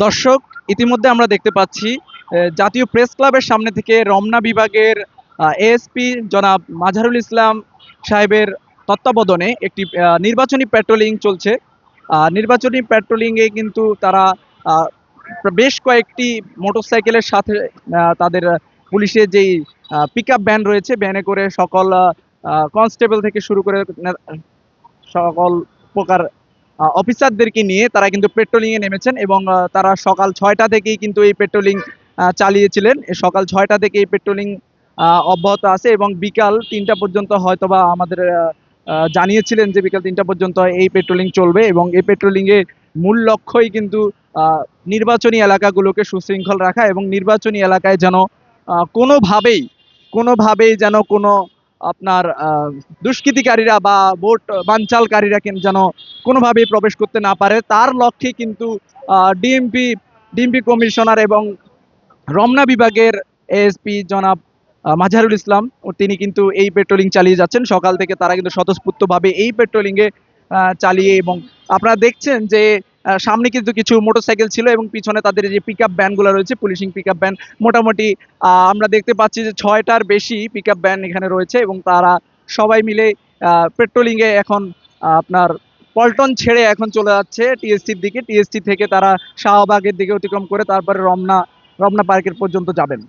দর্শক, ইতিমধ্যে আমরা দেখতে পাচ্ছি জাতীয় প্রেস ক্লাবের সামনে থেকে রমনা বিভাগের এএসপি জনাব মাজহারুল ইসলাম সাহেবের তত্ত্বাবধানে একটি নির্বাচনী পেট্রোলিং চলছে। নির্বাচনী পেট্রোলিংয়ে কিন্তু তারা আহ, বেশ কয়েকটি মোটরসাইকেলের সাথে তাদের পুলিশের যেই পিক আপ ভ্যান রয়েছে, ভ্যানে করে সকল কনস্টেবল থেকে শুরু করে সকল প্রকার অফিসারদেরকে নিয়ে তারা কিন্তু পেট্রোলিং এ নেমেছেন এবং তারা সকাল 6টা থেকেই কিন্তু এই পেট্রোলিং চালিয়েছিলেন। সকাল 6টা থেকে এই পেট্রোলিং অব্যাহত আছে এবং বিকাল 3টা পর্যন্ত হয়তোবা আমাদের জানিয়েছিলেন যে বিকাল 3টা পর্যন্ত এই পেট্রোলিং চলবে এবং এই পেট্রোলিং এর মূল লক্ষ্যই কিন্তু নির্বাচনী এলাকাগুলোকে সুশৃঙ্খল রাখা এবং নির্বাচনী এলাকায় যেন কোনোভাবেই কোনোভাবেই যেন কোনো আপনার দুষ্কৃতিকারীরা বা ভোট বানচালকারীরা যেন কোনোভাবেই প্রবেশ করতে না পারে, তার লক্ষ্যে কিন্তু ডিএমপি ডিএমপি কমিশনার এবং রমনা বিভাগের এএসপি জনাব মাজহারুল ইসলাম ও তিনি কিন্তু এই পেট্রোলিং চালিয়ে যাচ্ছেন। সকাল থেকে তারা কিন্তু স্বতঃস্ফূর্তভাবে এই পেট্রোলিংয়ে চালিয়ে এবং আপনারা দেখছেন যে সামনে কিন্তু কিছু মোটরসাইকেল ছিল এবং পিছনে তাদের যে পিক আপ ভ্যানগুলো রয়েছে, পুলিশিং পিক আপ ভ্যান মোটামুটি আমরা দেখতে পাচ্ছি যে 6টার বেশি পিক আপ ভ্যান এখানে রয়েছে এবং তারা সবাই মিলে পেট্রোলিংয়ে এখন আপনার পল্টন ছেড়ে এখন চলে যাচ্ছে টিএসসির দিকে। টিএসসি থেকে তারা শাহবাগের দিকে অতিক্রম করে তারপরে রমনা রমনা পার্কের পর্যন্ত যাবেন।